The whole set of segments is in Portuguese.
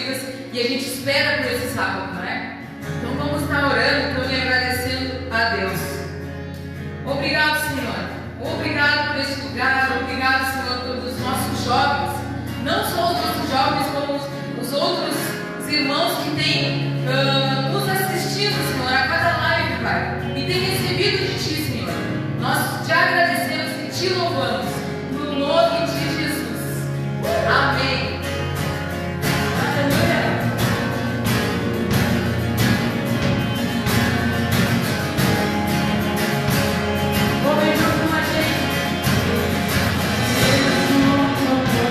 vidas e a gente espera por esse sábado, não é? Então vamos estar orando, então, e agradecendo a Deus. Obrigado, Senhor. Obrigado por esse lugar. Obrigado, Senhor, pelos nossos jovens. Não só os nossos jovens, como os outros irmãos que têm nos assistido, Senhor, a cada live, Pai, e têm recebido de Ti, Senhor. Nós te agradecemos e te louvamos, no nome de Jesus. Amém. Aleluia. Vamos junto com a gente. Sei que me ama, foi eu.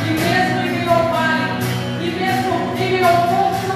E mesmo em meio ao vale, e mesmo em meio ao fogo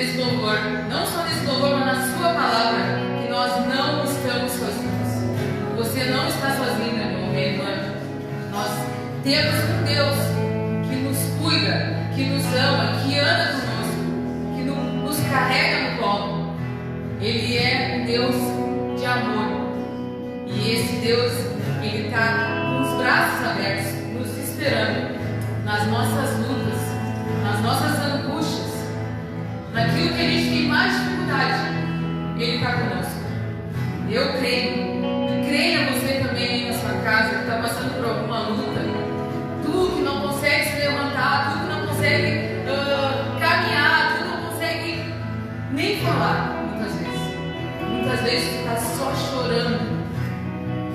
nesse louvor, não só nesse louvor, mas na sua palavra, que nós não estamos sozinhos. Você não está sozinho, meu irmão, minha irmã. Nós temos um Deus que nos cuida, que nos ama, que anda conosco, que nos carrega no colo. Ele é um Deus de amor. E esse Deus, Ele está com os braços abertos, nos esperando nas nossas lutas, nas nossas angústias, naquilo que a gente tem mais dificuldade. Ele está conosco. Eu creio. E creia você também aí na sua casa, que está passando por alguma luta. Tu que não consegue se levantar, tu que não consegue caminhar, tu não consegue nem falar, muitas vezes. Muitas vezes tu está só chorando,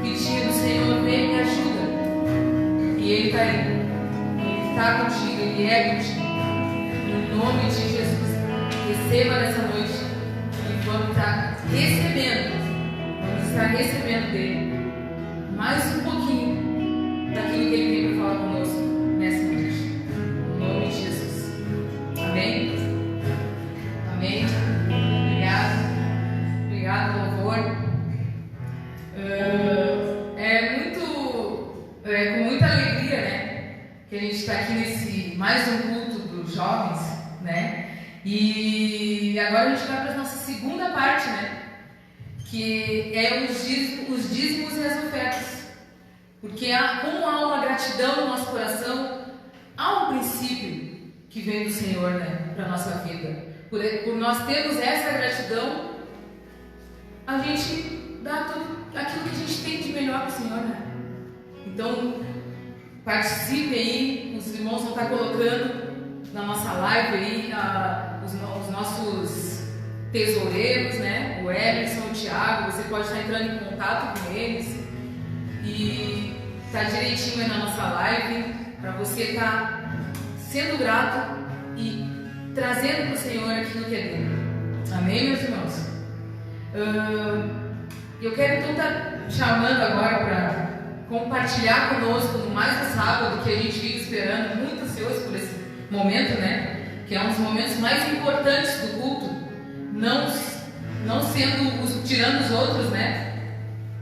pedindo, Senhor, vem me ajuda. E Ele está aí. Ele está contigo, Ele é contigo. Em nome de Jesus, receba nessa noite e vamos estar recebendo dele mais um pouquinho daquilo que Ele tem para falar conosco nessa noite. Em nome de Jesus. Amém? Amém. Obrigado, louvor. Com muita alegria, né, que a gente está aqui nesse mais um culto dos jovens, né? E agora a gente vai para a nossa segunda parte, né? Que é os dízimos e as ofertas. Porque como há uma gratidão no nosso coração, há um princípio que vem do Senhor, né, para a nossa vida. Por nós termos essa gratidão, a gente dá tudo aquilo que a gente tem de melhor para o Senhor, né? Então, participe aí, os irmãos vão estar colocando na nossa live aí os nossos tesoureiros, né? O Emerson, o Thiago, você pode estar entrando em contato com eles e tá direitinho aí na nossa live para você estar sendo grato e trazendo para o Senhor aquilo que é dele. Amém, meus irmãos? Eu quero então estar chamando agora para compartilhar conosco no mais um sábado que a gente fica esperando, muito ansioso por esse momento, né? Que é um dos momentos mais importantes do culto, não sendo tirando os outros, né?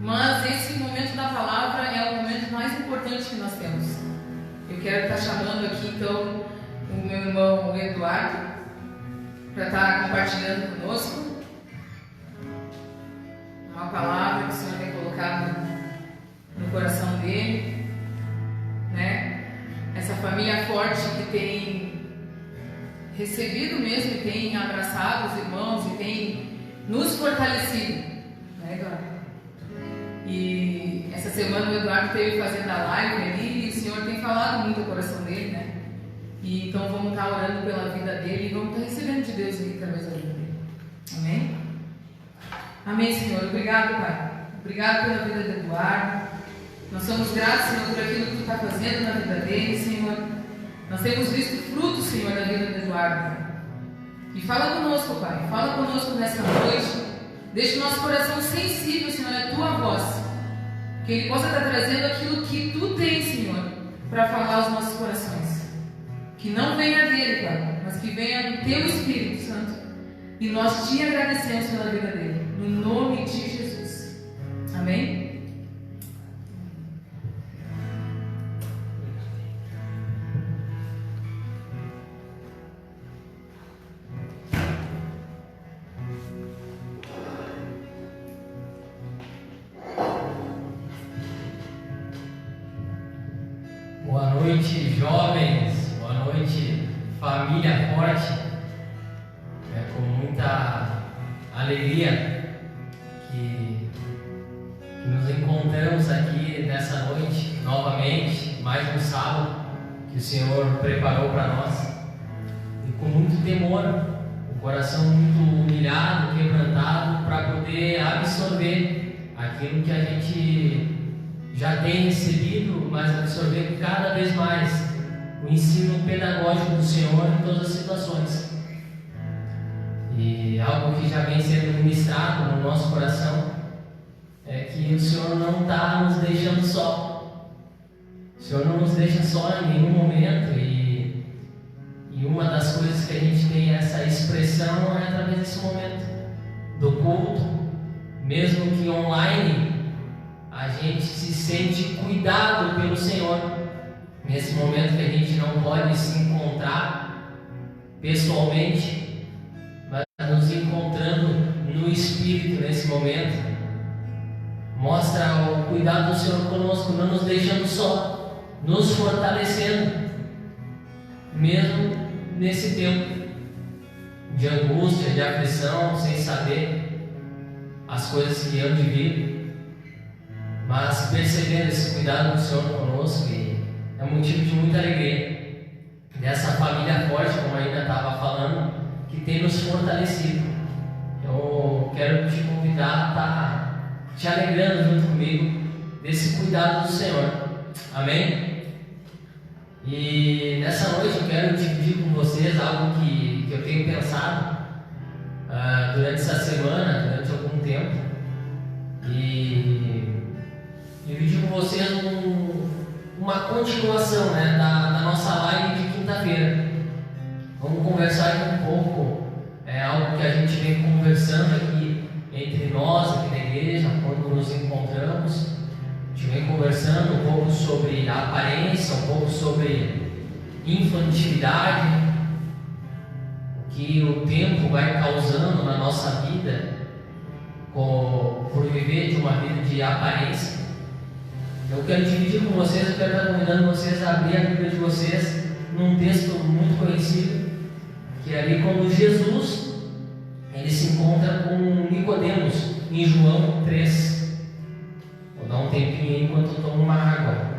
Mas esse momento da palavra é o momento mais importante que nós temos. Eu quero estar chamando aqui então o meu irmão Eduardo para estar compartilhando conosco uma palavra que o Senhor tem colocado no coração dele, né? Essa família forte que tem recebido mesmo, e tem abraçado os irmãos e tem nos fortalecido, né, Eduardo? E essa semana o Eduardo esteve fazendo a live ali e o Senhor tem falado muito ao coração dele, né? E então vamos estar orando pela vida dele e vamos estar recebendo de Deus ali através da vida dele. Amém? Amém, Senhor. Obrigado, Pai. Obrigado pela vida do Eduardo. Nós somos gratos, Senhor, por aquilo que Tu está fazendo na vida dele, Senhor. Nós temos visto frutos, Senhor, na vida do Eduardo, Pai. E fala conosco, Pai. Fala conosco nessa noite. Deixa o nosso coração sensível, Senhor, à Tua voz. Que Ele possa estar trazendo aquilo que Tu tens, Senhor, para falar aos nossos corações. Que não venha dele, Pai, mas que venha do Teu Espírito Santo. E nós Te agradecemos pela vida dele. No nome de Jesus. Amém? Boa noite, jovens. Boa noite, família forte. É com muita alegria que nos encontramos aqui nessa noite novamente, mais um sábado que o Senhor preparou para nós. E com muito temor, o coração muito humilhado, quebrantado, para poder absorver aquilo que a gente já tem recebido, mas absorver cada vez mais o ensino pedagógico do Senhor em todas as situações. E algo que já vem sendo ministrado no nosso coração é que o Senhor não está nos deixando só. O Senhor não nos deixa só em nenhum momento. E uma das coisas que a gente tem essa expressão é através desse momento do culto, mesmo que online, a gente se sente cuidado pelo Senhor. Nesse momento que a gente não pode se encontrar pessoalmente, mas nos encontrando no Espírito nesse momento, mostra o cuidado do Senhor conosco, não nos deixando só, nos fortalecendo, mesmo nesse tempo de angústia, de aflição, sem saber as coisas que hão de vir, mas percebendo esse cuidado do Senhor conosco, e é motivo de muita alegria dessa família forte, como ainda estava falando, que tem nos fortalecido. Eu quero te convidar a estar te alegrando junto comigo desse cuidado do Senhor. Amém? E nessa noite eu quero dividir com vocês algo que eu tenho pensado durante essa semana, durante algum tempo, e dividir com vocês uma continuação, né, da nossa live de quinta-feira. Vamos conversar aqui um pouco, algo que a gente vem conversando aqui entre nós, aqui na igreja, quando nos encontramos. A gente vem conversando um pouco sobre a aparência, um pouco sobre infantilidade, o que o tempo vai causando na nossa vida por viver de uma vida de aparência. Eu quero dividir com vocês, eu quero estar convidando vocês a abrir a Bíblia de vocês num texto muito conhecido, que é ali quando Jesus ele se encontra com Nicodemos em João 3. Vou dar um tempinho aí enquanto eu tomo uma água.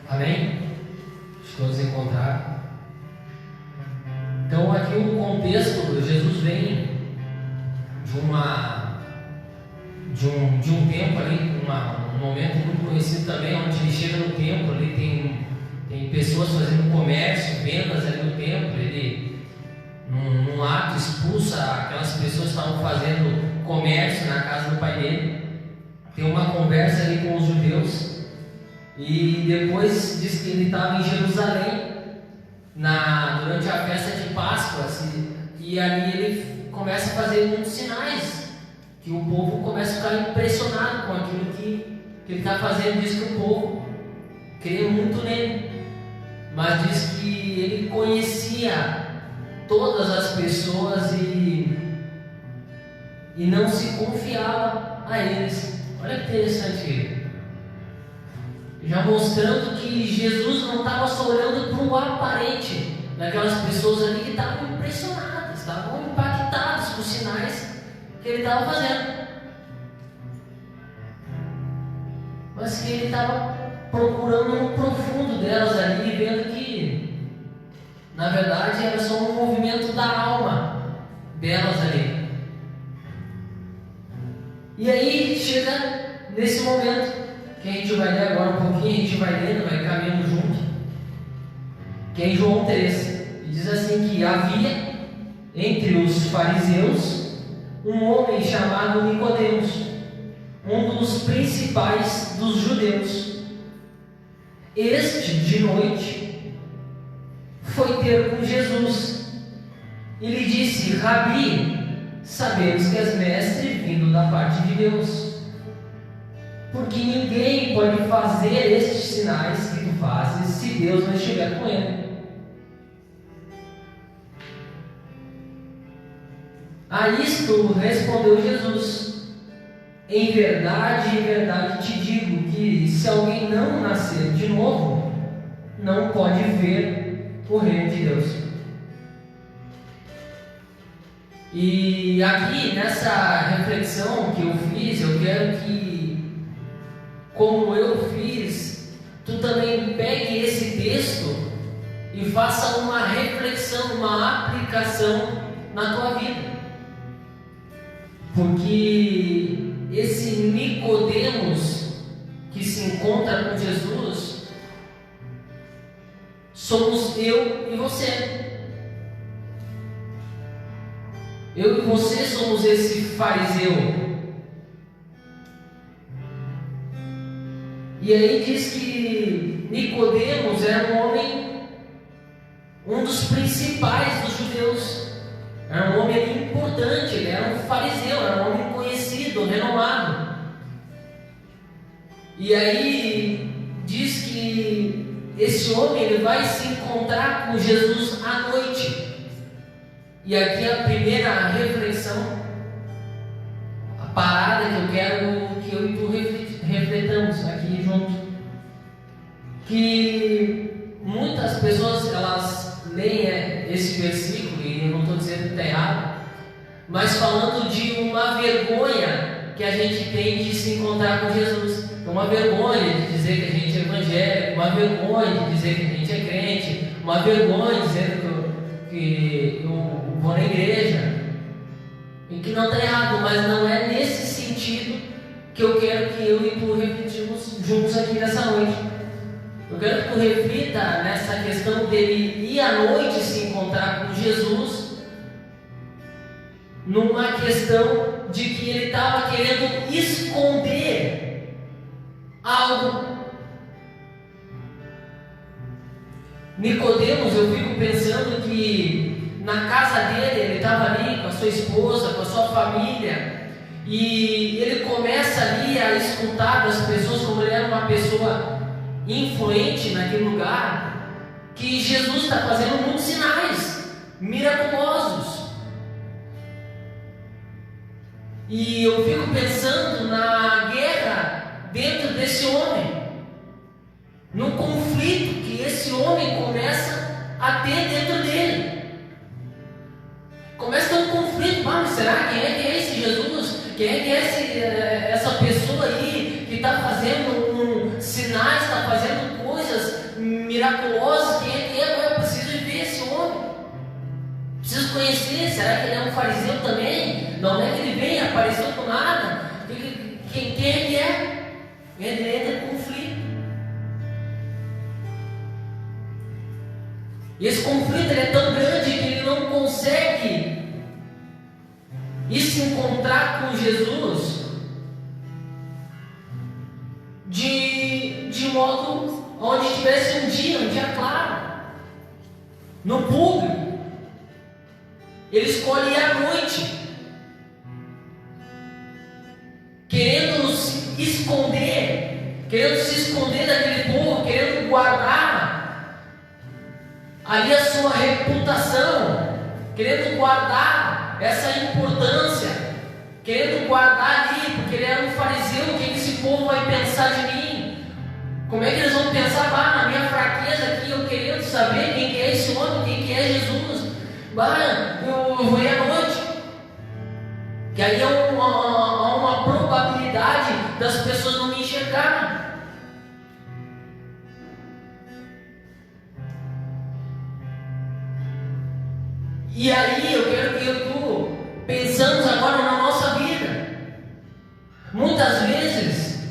Amém? Todos encontraram. Então aqui o contexto, Jesus vem de um tempo ali, um momento muito conhecido também, onde ele chega no templo, ali tem pessoas fazendo comércio, vendas ali no templo, ele num ato expulsa aquelas pessoas que estavam fazendo comércio na casa do pai dele, tem uma conversa ali com os judeus. E depois diz que ele estava em Jerusalém durante a festa de Páscoa, e ali ele começa a fazer muitos sinais, que o povo começa a ficar impressionado com aquilo que ele está fazendo. Diz que o povo crê muito nele, mas diz que ele conhecia todas as pessoas e não se confiava a eles. Olha que interessante, já mostrando que Jesus não estava só olhando para o aparente daquelas pessoas ali que estavam impressionadas, estavam impactadas com os sinais que ele estava fazendo, mas que ele estava procurando no profundo delas ali, vendo que na verdade era só um movimento da alma delas ali. E aí chega nesse momento que a gente vai ler agora um pouquinho, a gente vai lendo, vai caminhando junto, que é em João 3, e diz assim que havia entre os fariseus um homem chamado Nicodemos, um dos principais dos judeus. Este, de noite, foi ter com Jesus e lhe disse: Rabi, sabemos que és mestre vindo da parte de Deus, porque ninguém pode fazer estes sinais que tu fazes se Deus não estiver com ele. A isto respondeu Jesus: em verdade te digo que se alguém não nascer de novo, não pode ver o reino de Deus. E aqui nessa reflexão que eu fiz, eu quero que, como eu fiz tu também pegue esse texto e faça uma reflexão, uma aplicação na tua vida. Porque esse Nicodemos que se encontra com Jesus somos eu e você. Eu e você somos esse fariseu. E aí diz que Nicodemos era um homem, um dos principais dos judeus. Era um homem importante, ele era um fariseu, era um homem conhecido, renomado. E aí diz que esse homem ele vai se encontrar com Jesus à noite. E aqui a primeira reflexão, a parada que eu quero que eu e tu refletamos aqui junto. Que muitas pessoas elas leem esse versículo, e eu não estou dizendo que está errado, mas falando de uma vergonha que a gente tem de se encontrar com Jesus. Uma vergonha de dizer que a gente é evangélico, uma vergonha de dizer que a gente é crente, uma vergonha de dizer que eu vou na igreja. E que não está errado, mas não é nesse sentido que eu quero que eu e tu refletimos juntos aqui nessa noite. Eu quero que tu reflita nessa questão dele ir à noite se encontrar com Jesus, numa questão de que ele estava querendo esconder algo. Nicodemos, eu fico pensando que na casa dele, ele estava ali com a sua esposa, com a sua família, e ele começa ali a escutar das pessoas, como ele era uma pessoa influente naquele lugar, que Jesus está fazendo muitos sinais miraculosos. E eu fico pensando na guerra dentro desse homem, no conflito que esse homem começa a ter dentro dele. Começa a ter um conflito. Mas será quem é esse Jesus? Quem é essa pessoa aí que está fazendo sinais, está fazendo coisas miraculosas? Quem é? Eu preciso ver esse homem, preciso conhecer. Será que ele é um fariseu também? Não é que ele vem, apareceu do nada. Quem é que é? Ele entra em conflito. E esse conflito ele é tão grande que ele não consegue ir se encontrar com Jesus de modo onde tivesse um dia claro, no público. Ele escolhe ir à noite, querendo se esconder daquele povo, querendo guardar ali a sua reputação, querendo guardar essa importância, querendo guardar ali, porque ele era um fariseu. O que esse povo vai pensar de mim? Como é que eles vão pensar na minha fraqueza aqui, eu querendo saber quem que é esse homem, quem que é Jesus? Eu vou ir à noite, que aí há uma probabilidade das pessoas não me enxergarem. E aí eu quero que eu e tu pensamos agora na nossa vida. Muitas vezes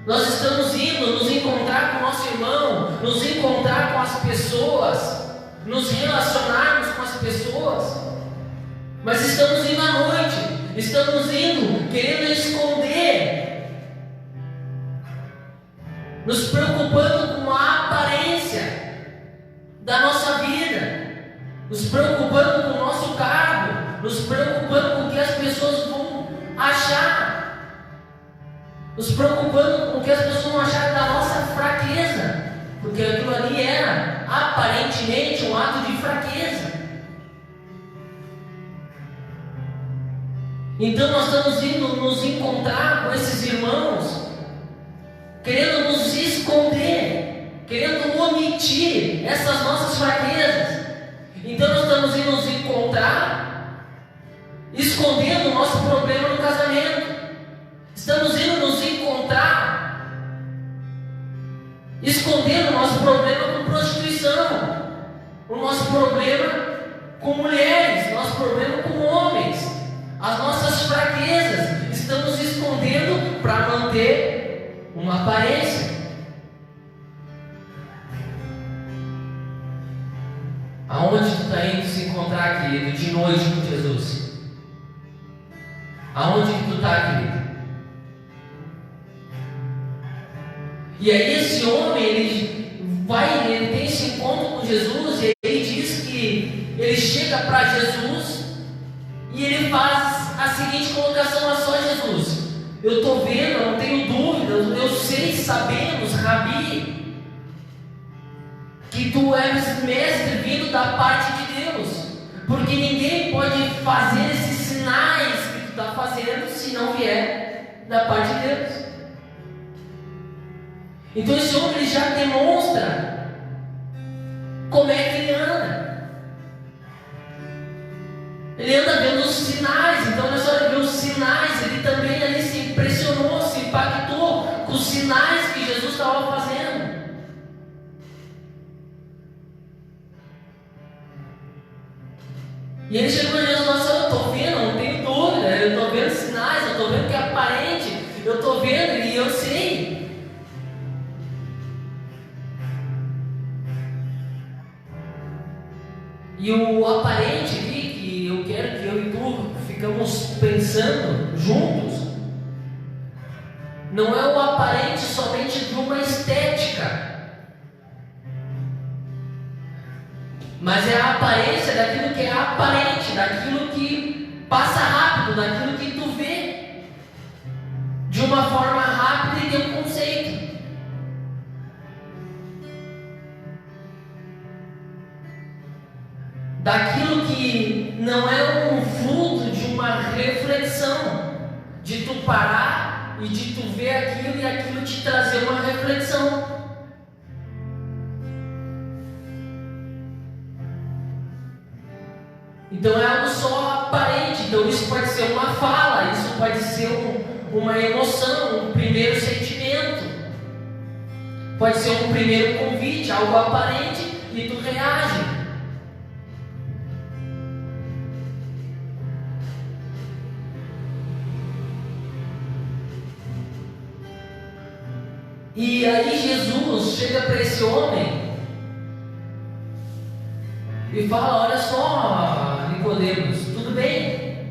nós estamos indo nos encontrar com o nosso irmão, nos encontrar com as pessoas, nos relacionarmos com as pessoas, mas estamos indo à noite, estamos indo querendo esconder, nos preocupando com a aparência da nossa vida, nos preocupando com o nosso cargo, nos preocupando com o que as pessoas vão achar, nos preocupando com o que as pessoas vão achar da nossa fraqueza, porque aquilo ali era aparentemente um ato de fraqueza. Então nós estamos indo nos encontrar com esses irmãos, querendo nos esconder, querendo omitir essas nossas fraquezas. Então nós estamos indo nos encontrar, escondendo o nosso problema no casamento. Estamos indo nos encontrar, escondendo problema com prostituição, o nosso problema com mulheres, o nosso problema com homens, as nossas fraquezas, estamos escondendo para manter uma aparência. Aonde tu está indo se encontrar, querido, de noite com Jesus? Aonde que tu está, querido? E aí esse homem, ele tem esse encontro com Jesus, e ele diz que ele chega para Jesus e ele faz a seguinte colocação a só Jesus: eu estou vendo, eu não tenho dúvidas, eu sei, sabemos, Rabi, que tu és mestre vindo da parte de Deus, porque ninguém pode fazer esses sinais que tu está fazendo se não vier da parte de Deus. Então esse homem ele já demonstra como é que ele anda. Ele anda vendo os sinais. Então nessa hora de ver os sinais, ele também ali se impressionou, se impactou com os sinais que Jesus estava fazendo. E ele chegou a Jesus: nossa, eu estou vendo, não tenho dúvida, eu estou vendo sinais, eu estou vendo que é aparente, eu estou vendo e eu sei. E o aparente aqui, que eu quero que eu e tu ficamos pensando juntos, não é o aparente somente de uma estética, mas é a aparência daquilo que é aparente, daquilo que passa rápido, daquilo que tu vê de uma forma rápida e tem um conceito. Daquilo que não é um fruto de uma reflexão, de tu parar e de tu ver aquilo e aquilo te trazer uma reflexão. Então é algo só aparente. Então isso pode ser uma fala, isso pode ser uma emoção, um primeiro sentimento, pode ser um primeiro convite, algo aparente, e tu reage. E aí Jesus chega para esse homem e fala: olha só, Nicodemos, tudo bem,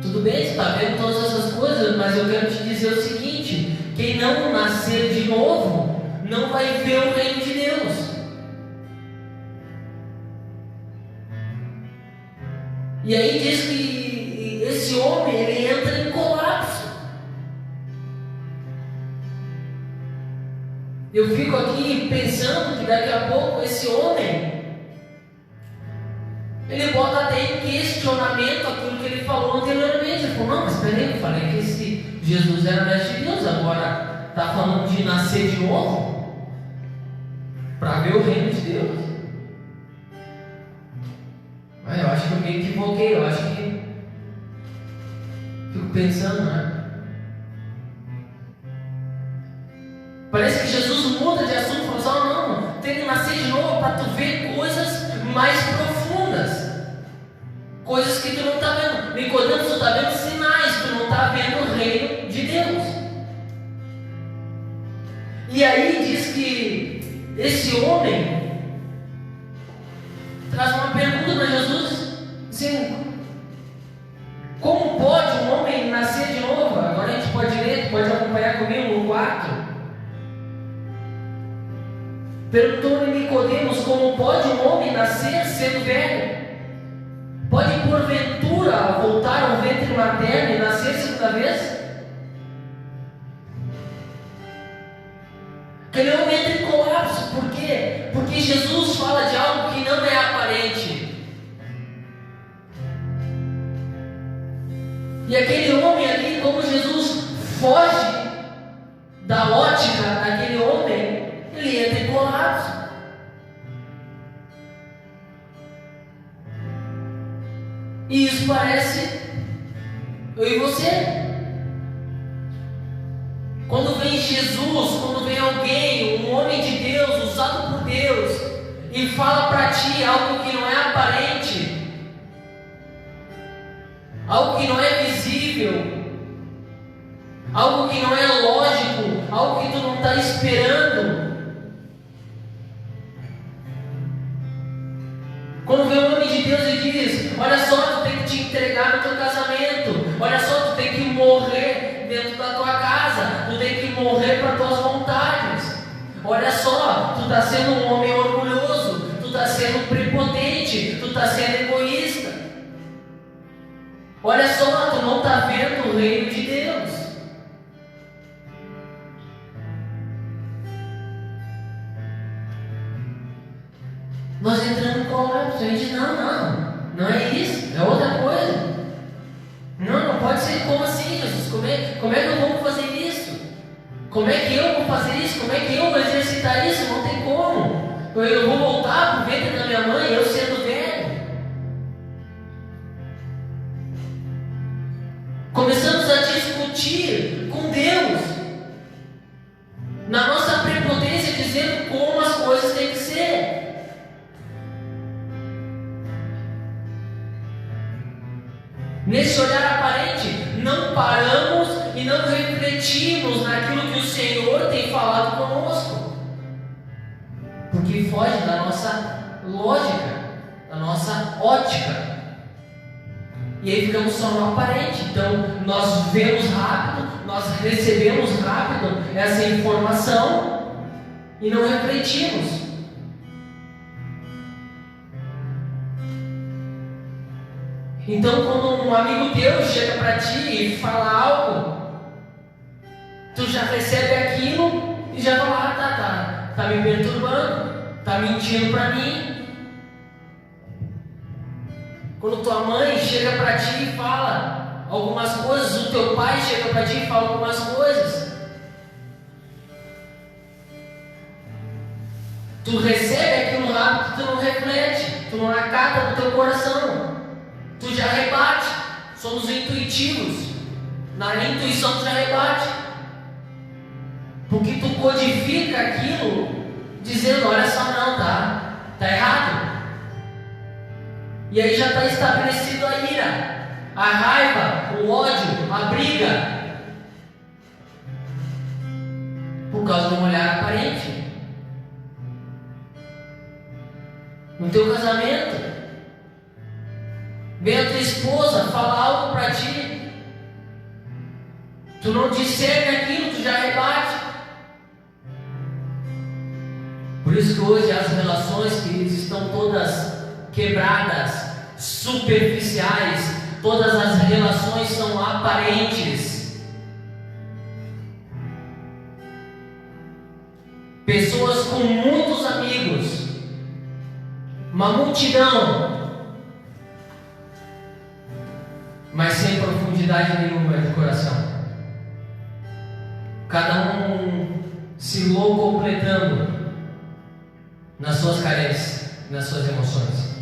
você está vendo todas essas coisas, mas eu quero te dizer o seguinte: quem não nascer de novo não vai ver o reino de Deus. E aí diz que esse homem ele entra em colapso. Eu fico aqui pensando que daqui a pouco esse homem ele bota até em questionamento aquilo que ele falou anteriormente. Ele falou: não, mas peraí, eu falei que esse Jesus era mestre de Deus, agora está falando de nascer de novo para ver o reino de Deus. Mas eu acho que eu me equivoquei, eu acho que fico pensando, né? Parece que Jesus muda de assunto e fala: não, tem que nascer de novo para tu ver coisas mais profundas, coisas que tu não está vendo. Nicodemos, tu está vendo sinais, tu não está vendo o reino de Deus. E aí diz que esse homem traz uma pergunta para Jesus, assim: como pode um homem nascer de novo? Agora a gente pode ler, tu pode acompanhar comigo no 4. Perguntou-lhe Nicodemos: como pode um homem nascer sendo velho? Pode porventura voltar ao ventre materno e nascer segunda vez? Aquele homem entra em colapso. Por quê? Porque Jesus fala de algo que não é aparente. E aquele homem ali, como Jesus foge da ótica daquele homem, ele entra em colapso. E isso parece eu e você. Quando vem Jesus, quando vem alguém, e fala para ti algo que não é aparente, algo que não é visível, algo que não é lógico, algo que tu não está esperando. Quando vem o homem de Deus e diz: olha só, tu tem que te entregar no teu casamento, olha só, tu tem que morrer dentro da tua casa, tu tem que morrer para tuas vontades, olha só, tu está sendo um homem orgulhoso, tu está sendo prepotente, tu está sendo egoísta, olha só, tu não está vendo o reino de Deus. Nós entramos com a gente, não é isso, é outra coisa. Não pode ser. Como assim, Jesus? Como é que eu vou fazer isso? Como é que eu vou fazer isso? Como é que eu vou exercitar isso? Não tem como. Eu vou voltar para o ventre da minha mãe, eu sendo velho. Começamos a discutir com Deus, na nossa prepotência, dizendo como as coisas têm que ser. Nesse olhar aparente, não paramos e não refletimos naquilo que o Senhor tem falado conosco, porque foge da nossa lógica, da nossa ótica, e aí ficamos só no aparente. Então nós vemos rápido, nós recebemos rápido essa informação e não refletimos. Então, quando um amigo teu chega para ti e fala algo, tu já recebe aquilo e já fala: tá me perturbando, tá mentindo para mim. Quando tua mãe chega para ti e fala algumas coisas, o teu pai chega para ti e fala algumas coisas, tu recebe aquilo rápido, tu não reflete, tu não acata no teu coração. Tu já rebate, somos intuitivos, na intuição tu já rebate, porque tu codifica aquilo, dizendo: olha só, não, tá errado, e aí já está estabelecido a ira, a raiva, o ódio, a briga, por causa de um olhar aparente. No teu casamento, vem a tua esposa falar algo para ti, tu não discerne aquilo, tu já rebate. Por isso que hoje as relações, queridos, estão todas quebradas, superficiais, todas as relações são aparentes. Pessoas com muitos amigos, uma multidão, mas sem profundidade nenhuma de coração. Cada um se completando nas suas carências, nas suas emoções.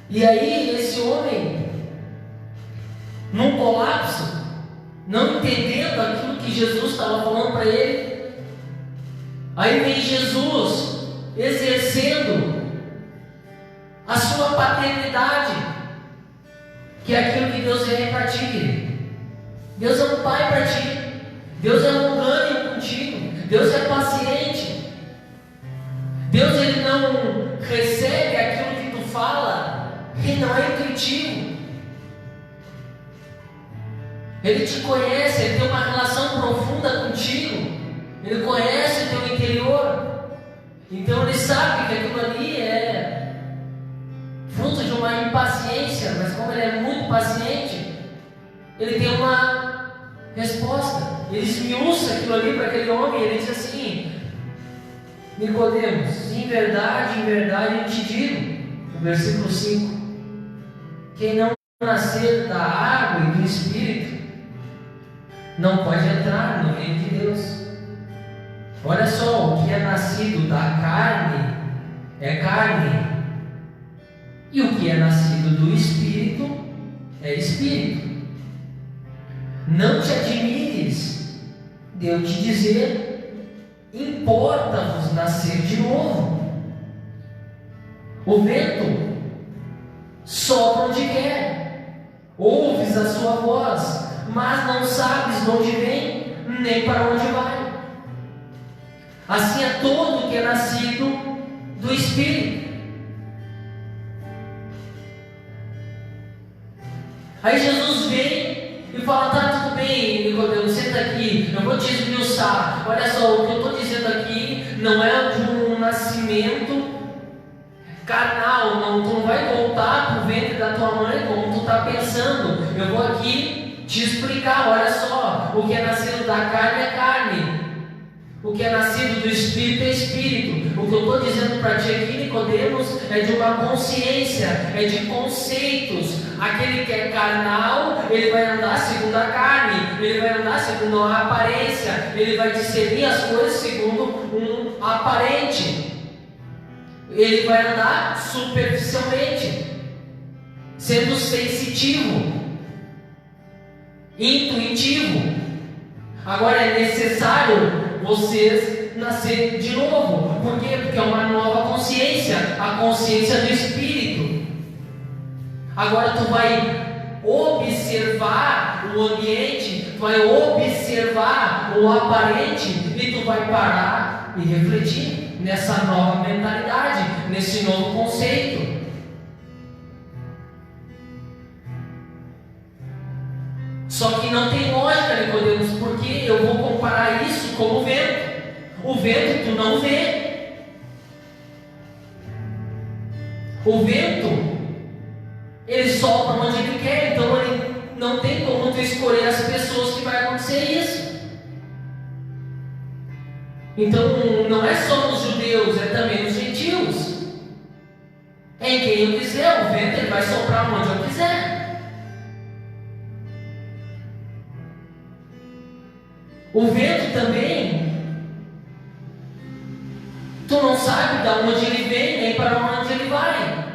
E aí esse homem, num colapso, não entendendo aquilo que Jesus estava falando para ele, aí vem Jesus exercendo a sua paternidade, que é aquilo que Deus é para ti. Deus é um pai para ti, Deus é longânimo contigo, Deus é paciente. Deus, ele não recebe aquilo que tu fala, ele não é intuitivo. Ele te conhece, ele tem uma relação profunda contigo, ele conhece o teu interior, então ele sabe que aquilo ali é fruto de uma impaciência, mas como ele é muito paciente, ele tem uma resposta. Ele esmiuça aquilo ali para aquele homem, ele diz assim: Nicodemos, em verdade eu te digo, no versículo 5, quem não nascer da água e do Espírito não pode entrar no reino de Deus. Olha só, o que é nascido da carne é carne, e o que é nascido do Espírito é Espírito. não te admires de eu te dizer: importa-vos nascer de novo. O vento sopra onde quer, ouves a sua voz, mas não sabes de onde vem, nem para onde vai. Assim é todo que é nascido do Espírito. Aí Jesus vem e fala: tá, tudo bem, Nicodemo, senta aqui, eu vou te esmiuçar. Olha só, o que eu estou dizendo aqui não é de um nascimento carnal, não, tu não vai voltar para o ventre da tua mãe como tu está pensando. Eu vou aqui te explicar. Olha só, o que é nascido da carne é carne, o que é nascido do Espírito é Espírito. O que eu estou dizendo para ti aqui, Nicodemos, é de uma consciência, é de conceitos. Aquele que é carnal, ele vai andar segundo a carne, ele vai andar segundo a aparência, ele vai discernir as coisas segundo um aparente. Ele vai andar superficialmente, sendo sensitivo, intuitivo. Agora é necessário vocês nascer de novo. Por quê? Porque é uma nova consciência, a consciência do Espírito. Agora tu vai observar o ambiente, tu vai observar o aparente e tu vai parar e refletir nessa nova mentalidade, nesse novo conceito. Só que não tem lógica, Nicodemos, porque eu vou comparar isso com o vento. O vento tu não vê. O vento, ele sopra onde ele quer, então ele não tem como tu escolher as pessoas que vai acontecer isso. Então não é só nos judeus, é também nos gentios. Em quem eu quiser, o vento ele vai soprar onde eu quiser. O vento também, tu não sabe de onde ele vem, nem para onde ele vai.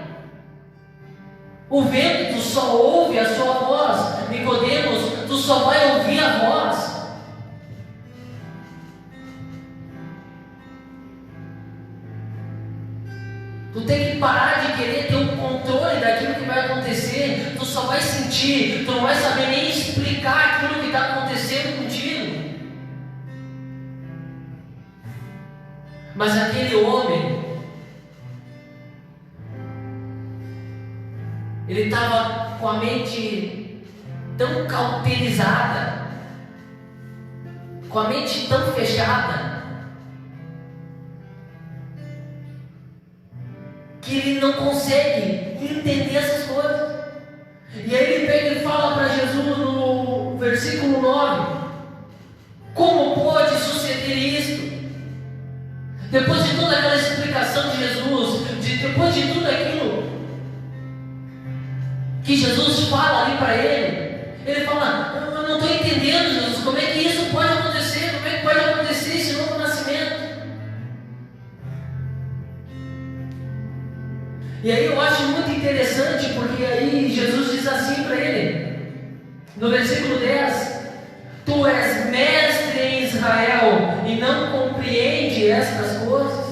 O vento, tu só ouve a sua voz. Nicodemos, tu só vai ouvir a voz. Tu tem que parar de querer ter um controle daquilo que vai acontecer. Tu só vai sentir, tu não vai saber nem explicar aquilo que está acontecendo contigo. Mas aquele homem, ele estava com a mente tão cauterizada, com a mente tão fechada, que ele não consegue entender essas coisas. E aí ele pega e fala para Jesus no versículo 9: como pode suceder isto? Depois de toda aquela explicação de Jesus, depois de tudo aquilo que Jesus fala ali para ele, ele fala: eu não estou entendendo, Jesus, como é que isso pode acontecer? Como é que pode acontecer esse novo nascimento? E aí eu acho muito interessante, porque aí Jesus diz assim para ele, no versículo 10: tu és mestre em Israel e não compreende estas coisas?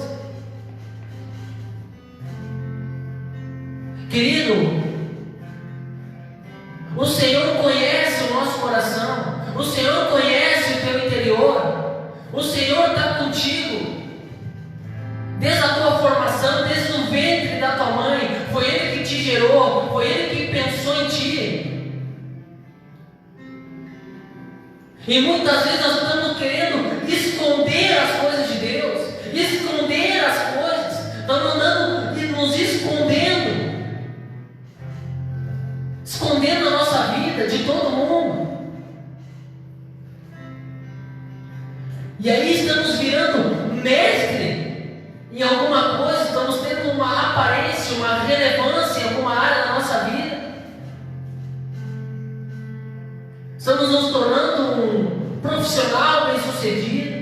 Querido, o Senhor conhece o nosso coração, o Senhor conhece o teu interior, o Senhor está contigo desde a tua formação, desde o ventre da tua mãe. Foi Ele que te gerou, foi Ele que pensou em ti. E muitas vezes nós estamos querendo esconder as coisas de Deus, esconder as coisas, estamos andando e nos escondendo a nossa vida de todo mundo. E aí estamos virando mestre em alguma coisa, estamos tendo uma aparência, uma relevância em alguma área da nossa vida. Estamos nos tornando um profissional bem-sucedido,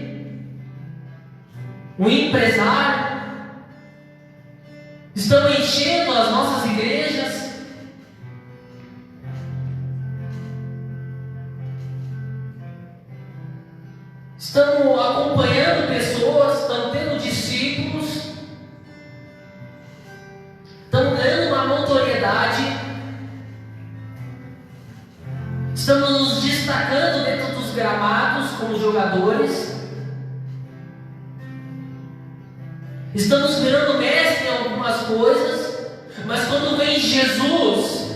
um empresário. Estamos enchendo as nossas igrejas. estamos acompanhando pessoas, estamos tendo discípulos, estamos ganhando uma notoriedade, estamos nos destacando dentro dos gramados como jogadores, estamos virando mestre em algumas coisas, mas quando vem Jesus,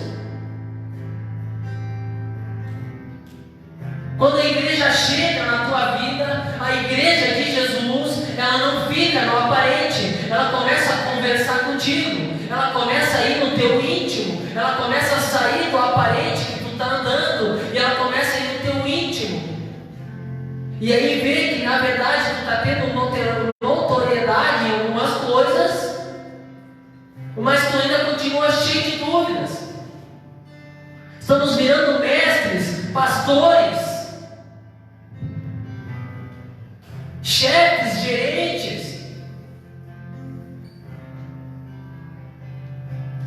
quando a igreja chega na tua vida, a igreja de Jesus, ela não fica no aparente, ela começa a conversar contigo, ela começa a ir no teu íntimo, ela começa a sair do aparente que tu está andando, e ela começa a ir no teu íntimo, e aí vê que na verdade tu está tendo notoriedade em algumas coisas, mas tu ainda continua cheio de dúvidas. Estamos virando mestres, pastores, chefes, gerentes,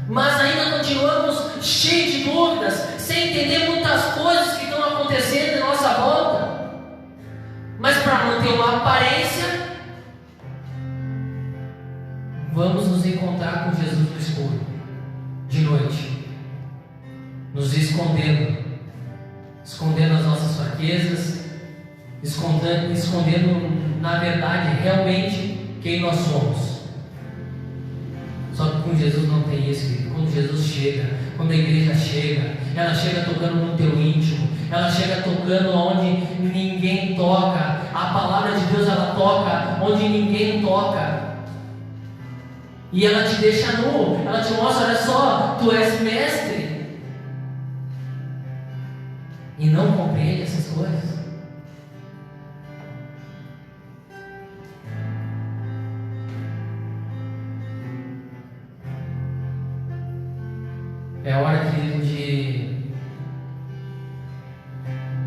mas ainda continuamos cheios de dúvidas, sem entender muitas coisas que estão acontecendo em nossa volta, mas para manter uma aparência, vamos nos encontrar com Jesus no escuro, de noite, nos escondendo as nossas fraquezas, escondendo na verdade realmente quem nós somos. Só que com Jesus não tem isso, querido. Quando Jesus chega, quando a igreja chega, ela chega tocando no teu íntimo, ela chega tocando onde ninguém toca. A palavra de Deus, ela toca onde ninguém toca, e ela te deixa nu, ela te mostra: olha só, tu és mestre, e não compreende essas coisas. É hora, querido, de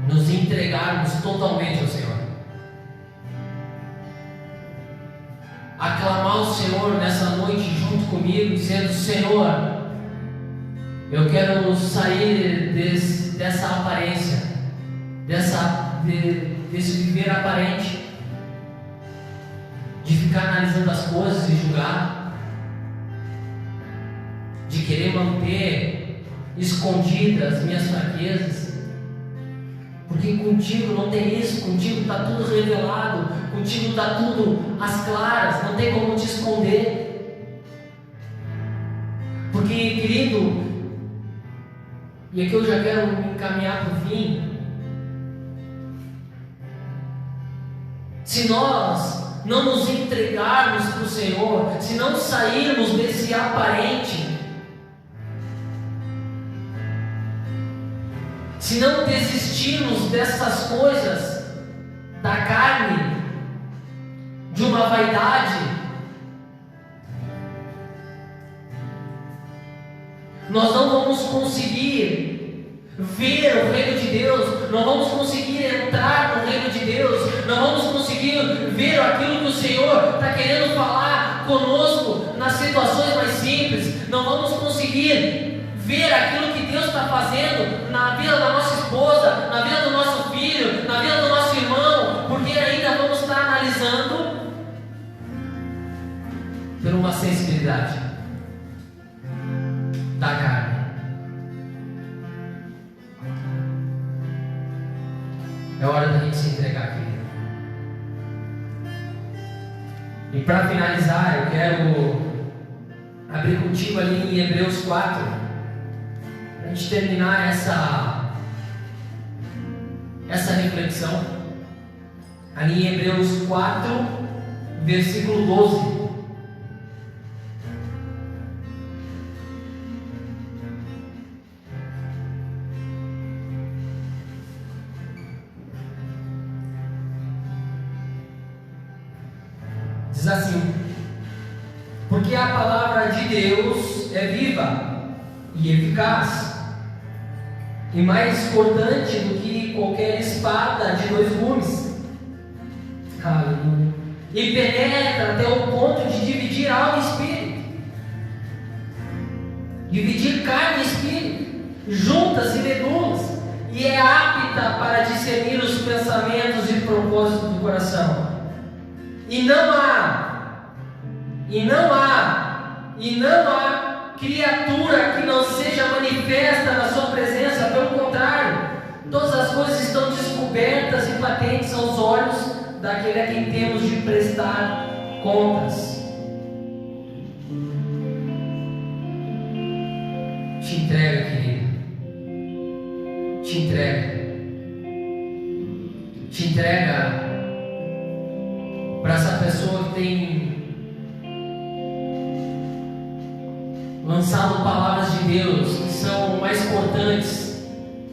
nos entregarmos totalmente ao Senhor, aclamar o Senhor nessa noite junto comigo, dizendo: Senhor, eu quero sair dessa aparência, desse viver aparente, de ficar analisando as coisas e julgar, de querer manter escondidas as minhas fraquezas, porque contigo não tem isso, contigo está tudo revelado, contigo está tudo às claras, não tem como te esconder. Porque, querido, e aqui eu já quero me encaminhar para o fim, se nós não nos entregarmos para o Senhor, se não sairmos desse aparente, se não desistirmos dessas coisas da carne, de uma vaidade, nós não vamos conseguir ver o reino de Deus, não vamos conseguir entrar no reino de Deus, não vamos conseguir ver aquilo que o Senhor está querendo falar conosco nas situações mais simples, não vamos conseguir ver aquilo que Deus está fazendo na vida da nossa esposa, na vida do nosso filho, na vida do nosso irmão, porque ainda vamos estar analisando por uma sensibilidade da carne. É hora da gente se entregar aqui. E para finalizar, eu quero abrir contigo ali em Hebreus 4. A gente terminar essa reflexão ali em Hebreus 4, versículo 12. Diz assim: porque a palavra de Deus é viva e eficaz, e mais cortante do que qualquer espada de 2 gumes. Aleluia. E penetra até o ponto de dividir alma e espírito, dividir carne e espírito, juntas e medulas, e é apta para discernir os pensamentos e propósito do coração. E não há criatura que não seja manifesta na sua presença. Pelo contrário, todas as coisas estão descobertas e patentes aos olhos daquele a quem temos de prestar contas. Te entrega, querido. Te entrega para essa pessoa que tem lançado palavras de Deus que são mais cortantes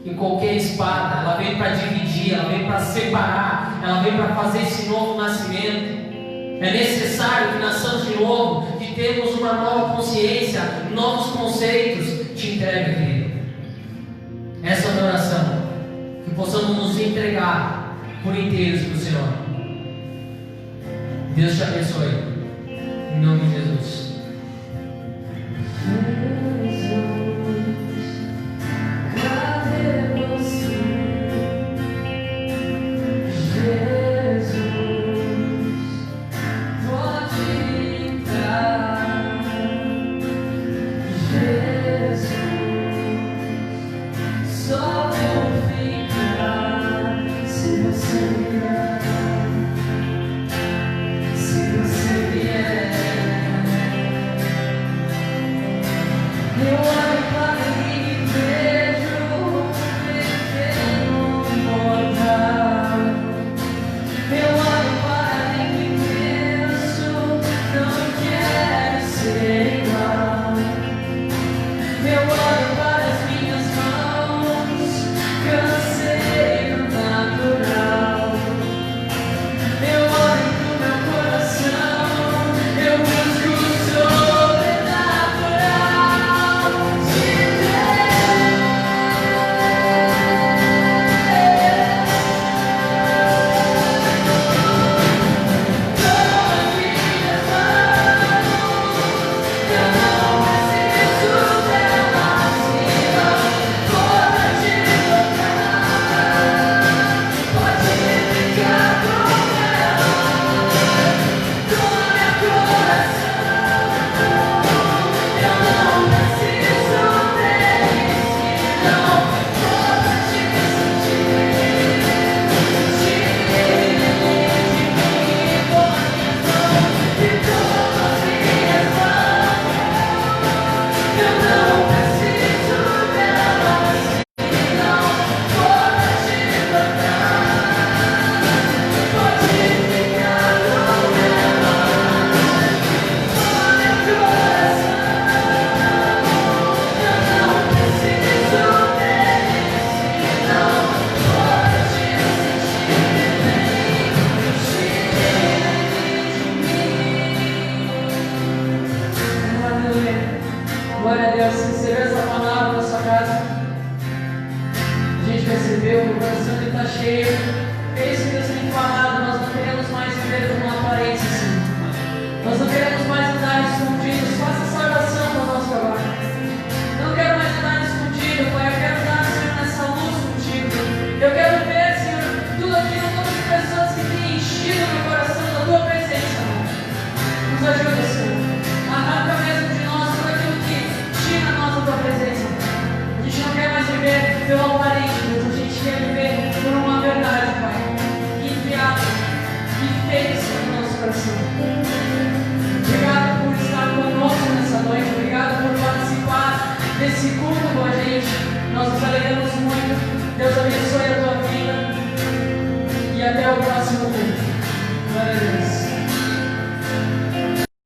que qualquer espada. Ela vem para dividir, ela vem para separar, ela vem para fazer esse novo nascimento. É necessário que nasçamos de novo, que temos uma nova consciência, novos conceitos. Te entrega, querido. Essa é a minha oração, que possamos nos entregar por inteiros para o Senhor. Deus te abençoe, em nome de Jesus. Glória a Deus, recebeu essa palavra na sua casa. A gente recebeu, o coração está cheio. É isso que Deus tem falado. Nós não queremos mais viver como uma aparência assim. Nós não queremos mais andar escondidos. Faça essa oração para o nosso trabalho. Não quero mais andar escondido, Pai. Eu quero andar, Senhor, nessa luz contigo. Eu quero ver, Senhor, tudo aquilo, todas as pessoas que têm enchido meu coração da tua presença. Nos ajuda, Senhor. Arranca mesmo de nós tudo aquilo que tira nós da tua presença. A gente não quer mais viver pelo aparente, Deus. A gente quer viver por uma verdade, Pai. Enviada e feita no nosso coração.